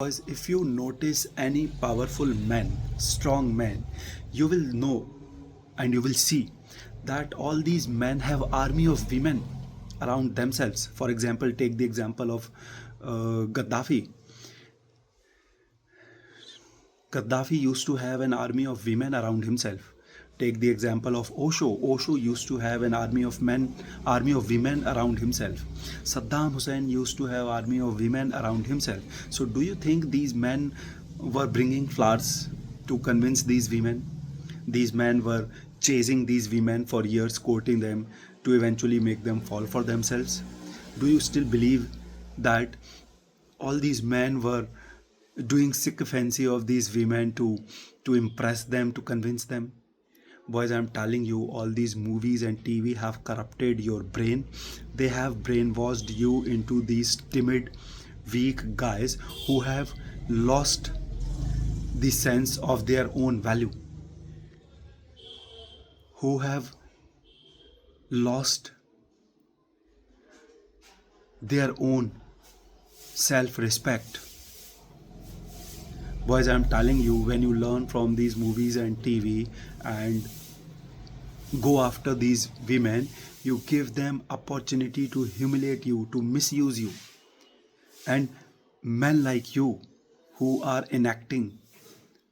Because if you notice any powerful man, strong man, you will know and you will see that all these men have army of women around themselves. For example, take the example of Gaddafi. Gaddafi used to have an army of women around himself. Take the example of Osho. Osho used to have an army of women around himself. Saddam Hussein used to have army of women around himself. So do you think these men were bringing flowers to convince these women? These men were chasing these women for years, courting them to eventually make them fall for themselves. Do you still believe that all these men were doing sycophancy of these women to impress them, to convince them? Boys, I'm telling you, all these movies and TV have corrupted your brain. They have brainwashed you into these timid, weak guys who have lost the sense of their own value, who have lost their own self respect. Boys, I'm telling you, when you learn from these movies and TV and go after these women, you give them opportunity to humiliate you, to misuse you. And men like you who are enacting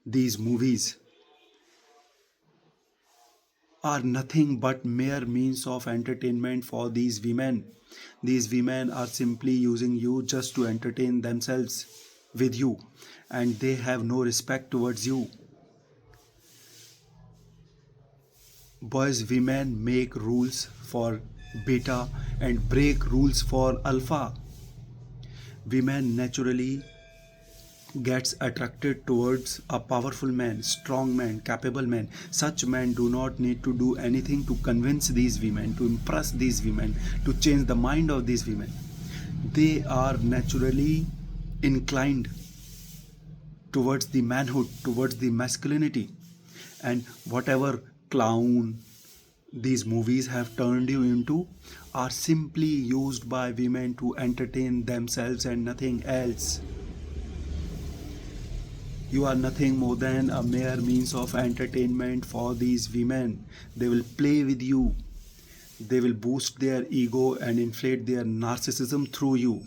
these movies are nothing but mere means of entertainment for these women. These women are simply using you just to entertain themselves with you, and they have no respect towards you. Boys, women make rules for beta and break rules for alpha. Women naturally gets attracted towards a powerful man, strong man, capable man. Such men do not need to do anything to convince these women, to impress these women, to change the mind of these women. They are naturally inclined towards the manhood, towards the masculinity. And whatever clown these movies have turned you into are simply used by women to entertain themselves and nothing else. You are nothing more than a mere means of entertainment for these women. They will play with you. They will boost their ego and inflate their narcissism through you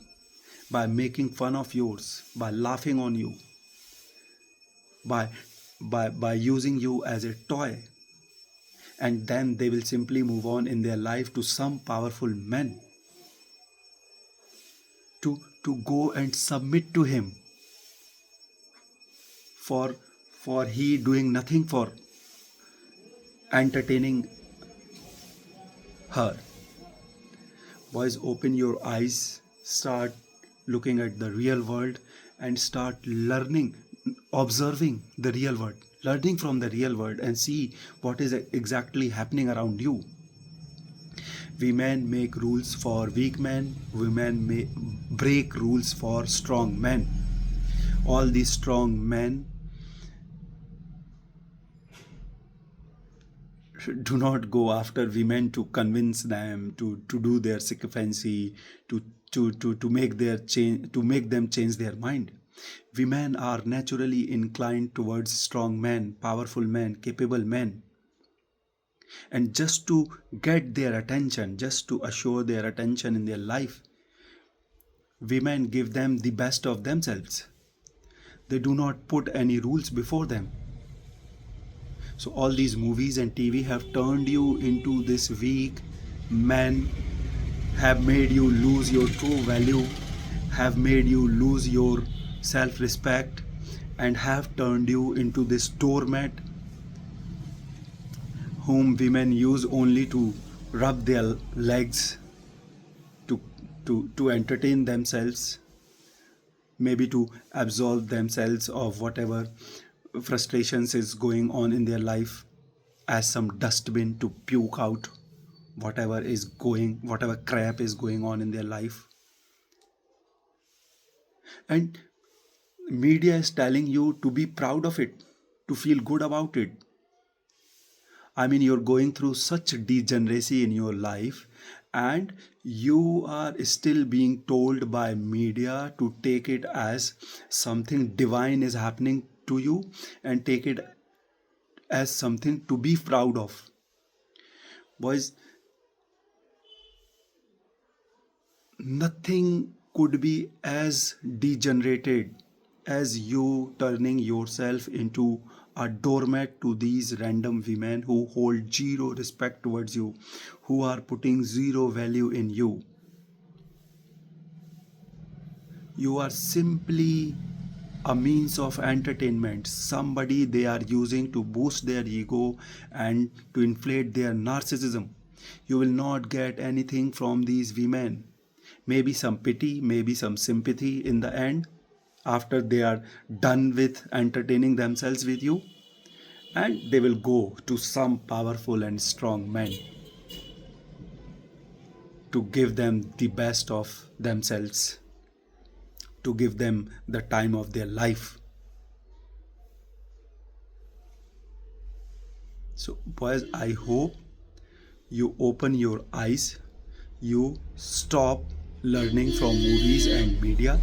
by making fun of yours, by laughing on you, by by using you as a toy. And then they will simply move on in their life to some powerful men to go and submit to him for for he doing nothing for entertaining her. Boys, open your eyes, start looking at the real world, and start learning, observing the real world, learning from the real world, and see what is exactly happening around you. Women make rules for weak men, women may break rules for strong men. All these strong men do not go after women to convince them to do their sycophancy, to make their change, to make them change their mind. Women are naturally inclined towards strong men, powerful men, capable men. And just to get their attention, just to assure their attention in their life, women give them the best of themselves. They do not put any rules before them. So all these movies and TV have turned you into this weak man, have made you lose your true value, have made you lose your self-respect, and have turned you into this doormat whom women use only to rub their legs, to to entertain themselves, maybe to absolve themselves of whatever frustrations is going on in their life, as some dustbin to puke out whatever crap is going on in their life. And media is telling you to be proud of it, to feel good about it. I mean, you're going through such degeneracy in your life, and you are still being told by media to take it as something divine is happening to you and take it as something to be proud of. Boys, nothing could be as degenerated as you turning yourself into a doormat to these random women who hold zero respect towards you, who are putting zero value in you. You are simply a means of entertainment, somebody they are using to boost their ego and to inflate their narcissism. You will not get anything from these women. Maybe some pity, maybe some sympathy in the end after they are done with entertaining themselves with you, and they will go to some powerful and strong men to give them the best of themselves, to give them the time of their life. So, boys, I hope you open your eyes, you stop learning from movies and media,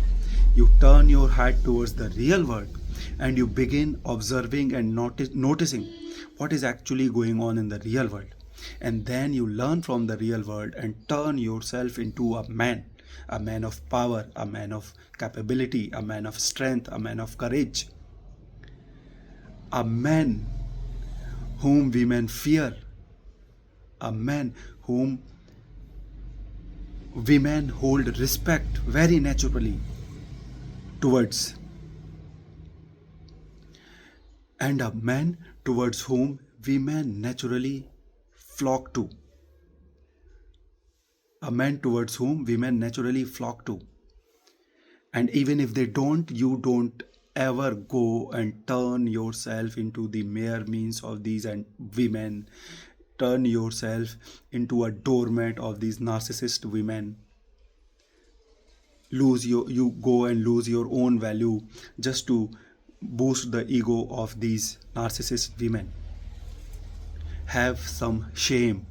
you turn your head towards the real world, and you begin observing and noticing what is actually going on in the real world. And then you learn from the real world and turn yourself into a man of power, a man of capability, a man of strength, a man of courage, a man whom women fear, a man whom women hold respect very naturally towards, and a man towards whom women naturally flock to. A man towards whom women naturally flock to. And even if they don't, you don't ever go and turn yourself into the mere means of these and women, turn yourself into a doormat of these narcissist women. You go and lose your own value just to boost the ego of these narcissist women. Have some shame.